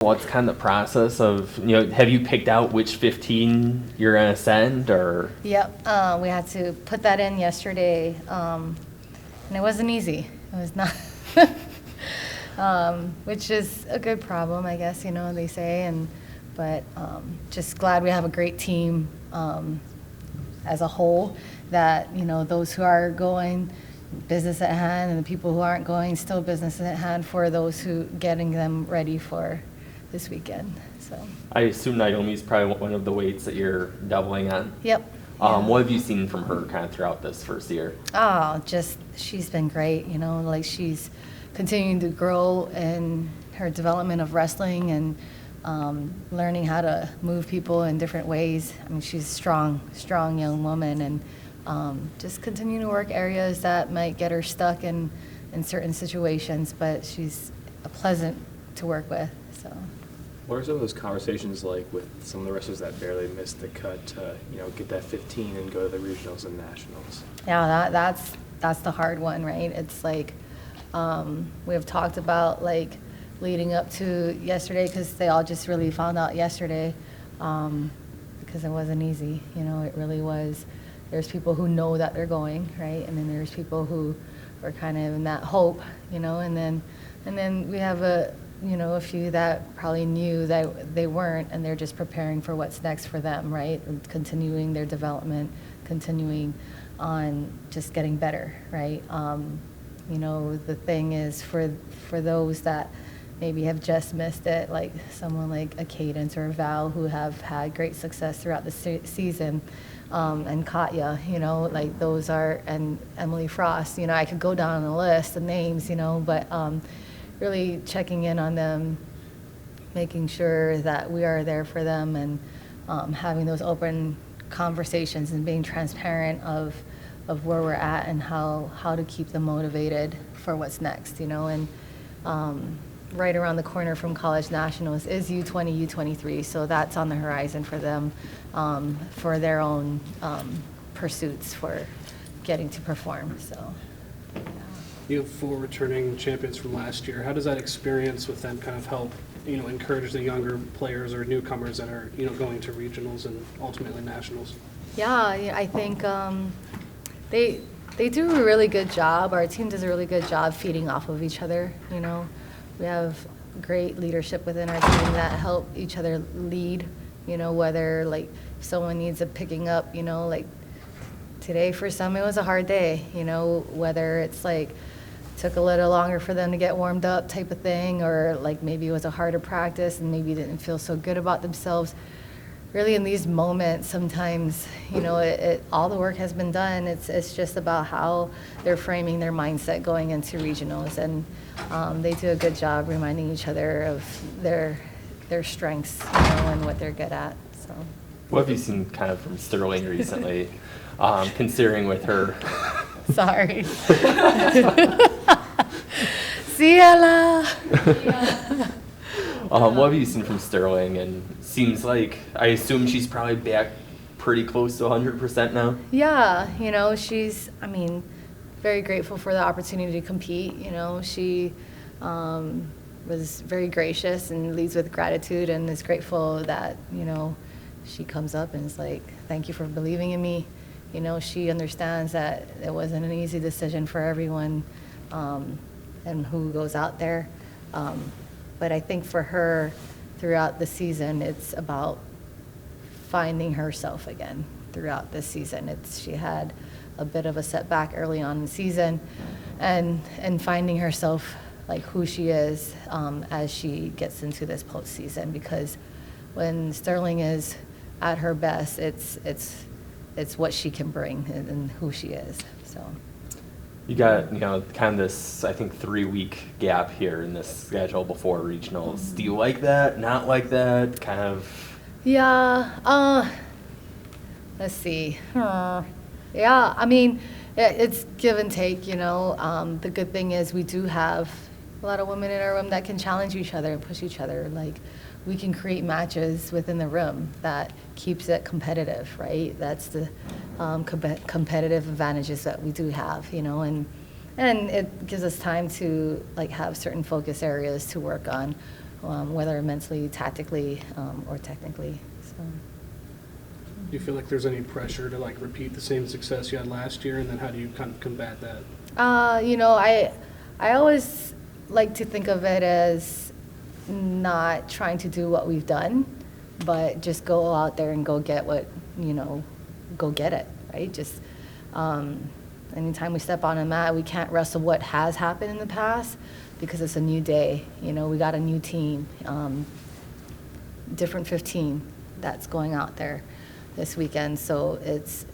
What's kind of the process of, have you picked out which 15 you're going to send, or? Yep, we had to put that in yesterday, and it wasn't easy. It was not, which is a good problem, I guess, they say, but just glad we have a great team as a whole, that, those who are going, business at hand, and the people who aren't going, still business at hand for those who getting them ready for this weekend. So I assume Naomi's probably one of the weights that you're doubling on. Yep. What have you seen from her kind of throughout this first year? Oh, just she's been great. Like she's continuing to grow in her development of wrestling and learning how to move people in different ways. I mean, she's a strong young woman, and just continuing to work areas that might get her stuck in certain situations. But she's pleasant to work with. So. What are some of those conversations like with some of the wrestlers that barely missed the cut to, get that 15 and go to the regionals and nationals? Yeah, that's the hard one, right? It's like we have talked about like leading up to yesterday, because they all just really found out yesterday, because it wasn't easy. It really was. There's people who know that they're going, right, and then there's people who are kind of in that hope, and then we have a few that probably knew that they weren't, and they're just preparing for what's next for them, right? And continuing their development, continuing on just getting better, right? The thing is for those that maybe have just missed it, like someone like a Cadence or a Val, who have had great success throughout the season, and Katya, like those are, and Emily Frost, I could go down the list of names, but really checking in on them, making sure that we are there for them, and having those open conversations and being transparent of where we're at and how to keep them motivated for what's next, and right around the corner from college nationals is U20, U23, so that's on the horizon for them, for their own pursuits for getting to perform. So. You have 4 returning champions from last year. How does that experience with them kind of help, encourage the younger players or newcomers that are, going to regionals and ultimately nationals? Yeah, I think they do a really good job. Our team does a really good job feeding off of each other. We have great leadership within our team that help each other lead. Whether like if someone needs a picking up, like today for some it was a hard day. Whether it's like took a little longer for them to get warmed up type of thing, or like maybe it was a harder practice and maybe didn't feel so good about themselves. Really in these moments, sometimes, all the work has been done. It's just about how they're framing their mindset going into regionals, and they do a good job reminding each other of their strengths, and what they're good at. So. What have you seen kind of from Sterling recently, considering with her? Sorry. Ciela. What have you seen from Sterling? And seems like, I assume she's probably back pretty close to 100% now? Yeah, she's, very grateful for the opportunity to compete. She was very gracious and leads with gratitude, and is grateful that, she comes up and is like, thank you for believing in me. She understands that it wasn't an easy decision for everyone, and who goes out there. But I think for her, throughout the season, it's about finding herself again throughout this season. She had a bit of a setback early on in the season, and finding herself, like who she is, as she gets into this postseason. Because when Sterling is at her best, it's what she can bring and who she is. So. You got, kind of this, I think, 3-week gap here in this schedule before regionals. Mm-hmm. Do you like that? Not like that? Kind of? Yeah. Let's see. Yeah. It's give and take. The good thing is we do have a lot of women in our room that can challenge each other and push each other. Like, we can create matches within the room that keeps it competitive, right? That's the competitive advantages that we do have, and it gives us time to like have certain focus areas to work on, whether mentally, tactically, or technically. So. Do you feel like there's any pressure to like repeat the same success you had last year, and then how do you kind of combat that? I always like to think of it as not trying to do what we've done, but just go out there and go get what, go get it, right? Just anytime we step on a mat, we can't wrestle what has happened in the past because it's a new day. We got a new team, different 15 that's going out there this weekend. So it's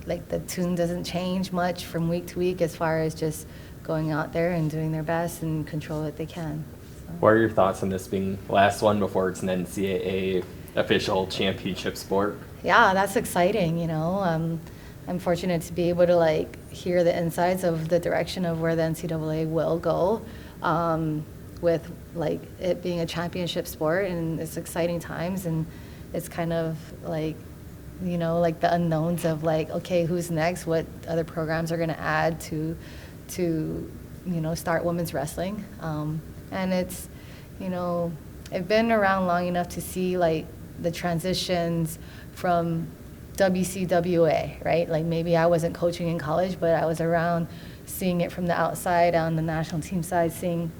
like the tune doesn't change much from week to week as far as just going out there and doing their best and control what they can. So. What are your thoughts on this being the last one before it's an NCAA official championship sport? Yeah, that's exciting, I'm fortunate to be able to hear the insights of the direction of where the NCAA will go with it being a championship sport, and it's exciting times, and it's kind of the unknowns of okay, who's next, what other programs are going to add to start women's wrestling, and it's I've been around long enough to see the transitions from WCWA, right? Maybe I wasn't coaching in college, but I was around seeing it from the outside on the national team side, seeing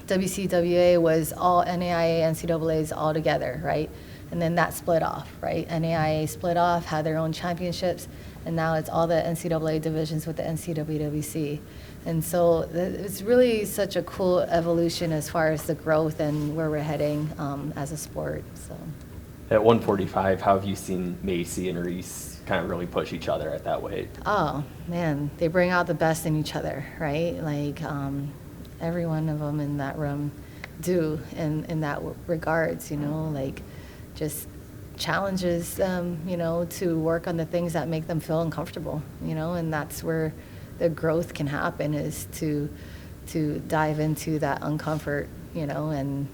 WCWA was all NAIA, NCAAs all together, right? And then that split off, right? NAIA split off, had their own championships, and now it's all the NCAA divisions with the NCWWC. And so it's really such a cool evolution as far as the growth and where we're heading as a sport. So. At 145, how have you seen Macy and Reese kind of really push each other at that weight? Oh, man, they bring out the best in each other, right? Every one of them in that room do in that regards, just challenges them, to work on the things that make them feel uncomfortable, and that's where the growth can happen, is to dive into that uncomfort, and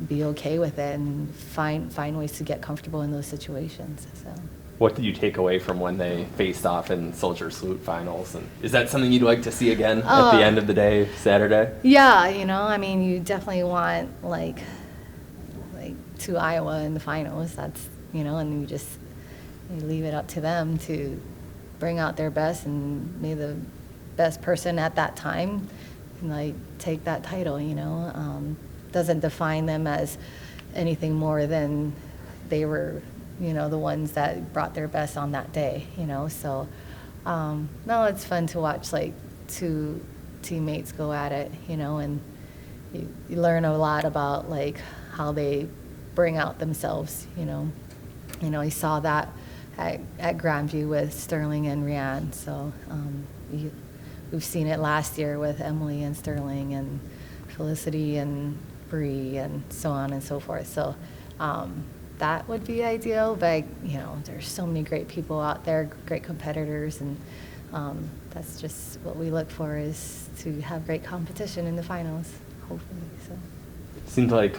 be okay with it and find ways to get comfortable in those situations. So. What did you take away from when they faced off in Soldier Salute finals? And is that something you'd like to see again at the end of the day, Saturday? Yeah, you definitely want to Iowa in the finals. That's and you leave it up to them to bring out their best, and may the best person at that time take that title. Doesn't define them as anything more than they were, the ones that brought their best on that day, So, no, it's fun to watch two teammates go at it, and you learn a lot about how they bring out themselves, You saw that at Grandview with Sterling and Rianne. So we've seen it last year with Emily and Sterling and Felicity and Bree and so on and so forth. So that would be ideal, but there's so many great people out there, great competitors, and that's just what we look for, is to have great competition in the finals, hopefully. So. Seems like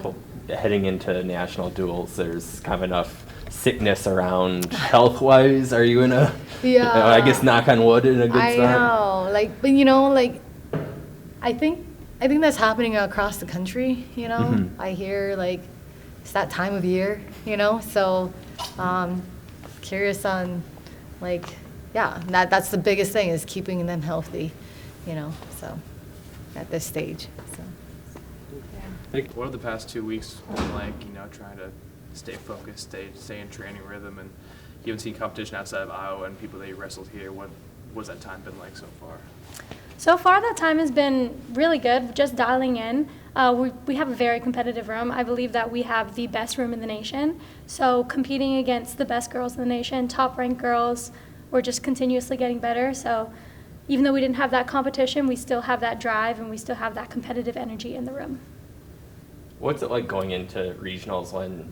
heading into national duels, there's kind of enough sickness around health-wise. Are you in a, I guess, knock on wood, in a good spot? I know, I think that's happening across the country, Mm-hmm. I hear, it's that time of year, so curious on, that's the biggest thing, is keeping them healthy, so at this stage, so. What have the past 2 weeks been like, trying to stay focused, stay in training rhythm, and you haven't seen competition outside of Iowa and people that you wrestled here? What's that time been like so far? So far, that time has been really good, just dialing in. We have a very competitive room. I believe that we have the best room in the nation. So competing against the best girls in the nation, top-ranked girls, we're just continuously getting better. So even though we didn't have that competition, we still have that drive and we still have that competitive energy in the room. What's it like going into regionals when,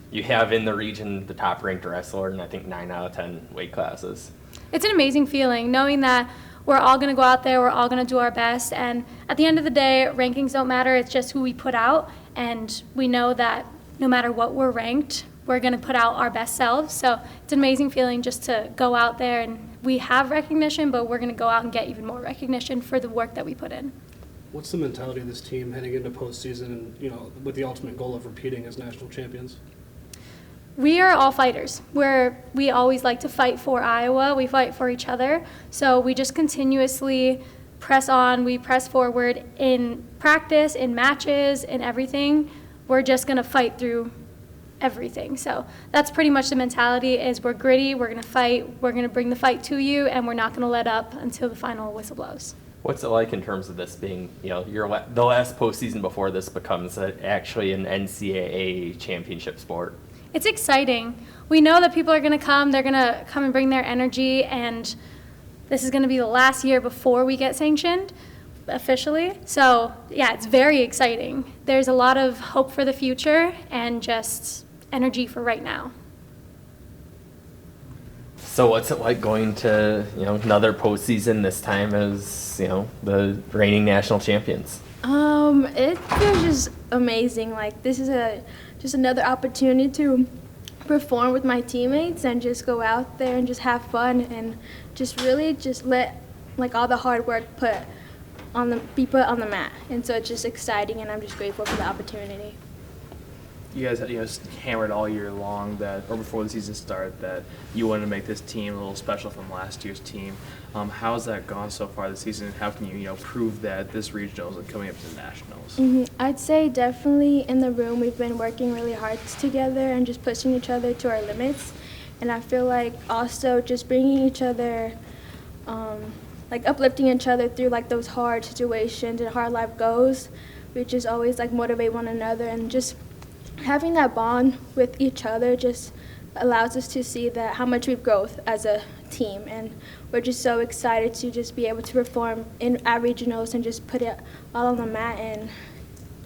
you have in the region the top-ranked wrestler in, I think, 9 out of 10 weight classes? It's an amazing feeling, knowing that we're all going to go out there, we're all going to do our best, and at the end of the day, rankings don't matter, it's just who we put out, and we know that no matter what we're ranked, we're going to put out our best selves. So it's an amazing feeling just to go out there, and we have recognition, but we're going to go out and get even more recognition for the work that we put in. What's the mentality of this team heading into postseason and, with the ultimate goal of repeating as national champions? We are all fighters. We always like to fight for Iowa. We fight for each other. So we just continuously press on. We press forward in practice, in matches, in everything. We're just going to fight through everything. So that's pretty much the mentality is we're gritty, we're going to fight, we're going to bring the fight to you, and we're not going to let up until the final whistle blows. What's it like in terms of this being, the last postseason before this becomes actually an NCAA championship sport? It's exciting. We know that people are going to come. They're going to come and bring their energy, and this is going to be the last year before we get sanctioned officially. So, yeah, it's very exciting. There's a lot of hope for the future and just energy for right now. So what's it like going to, another postseason this time as, the reigning national champions? It feels just amazing. Like, this is just another opportunity to perform with my teammates and just go out there and just have fun and just really just let all the hard work be put on the mat. And so it's just exciting, and I'm just grateful for the opportunity. You guys hammered all year long or before the season started, that you wanted to make this team a little special from last year's team. How's that gone so far this season? How can you prove that this regionals and coming up to the nationals? I'd say definitely in the room we've been working really hard together and just pushing each other to our limits. And I feel like also just bringing each other, uplifting each other through those hard situations and hard life goals. We just always motivate one another, and just having that bond with each other just allows us to see that how much we've grown as a team, and we're just so excited to just be able to perform at regionals and just put it all on the mat. And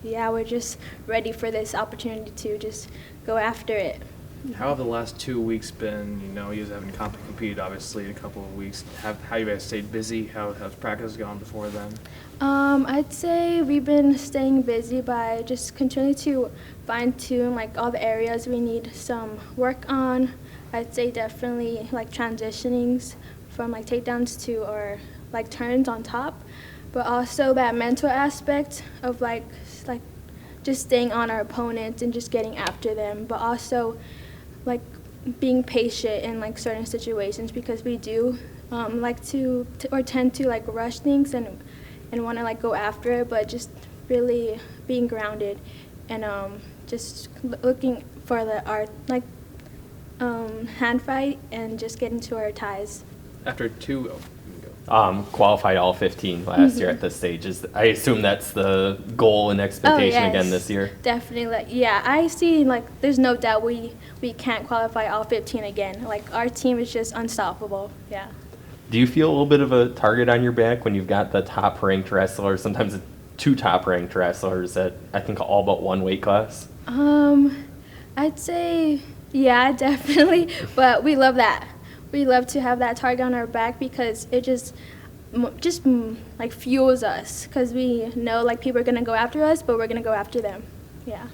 yeah, we're just ready for this opportunity to just go after it. How have the last 2 weeks been? You guys haven't competed obviously in a couple of weeks. How you guys stayed busy? How has practice gone before then? I'd say we've been staying busy by just continuing to fine-tune all the areas we need some work on. I'd say definitely transitionings from takedowns to or turns on top, but also that mental aspect of just staying on our opponents and just getting after them, but also being patient in certain situations, because we do tend to rush things and want to go after it, but just really being grounded and just looking for our hand fight and just getting to our ties. After two, qualified all 15 last year at this stage. I assume that's the goal and expectation again this year? Definitely. I see, there's no doubt we can't qualify all 15 again. Our team is just unstoppable, yeah. Do you feel a little bit of a target on your back when you've got the top-ranked wrestlers, sometimes 2 top-ranked wrestlers at, I think, all but one weight class? I'd say, yeah, definitely, but we love that. We love to have that target on our back because it just fuels us, because we know people are going to go after us, but we're going to go after them. Yeah.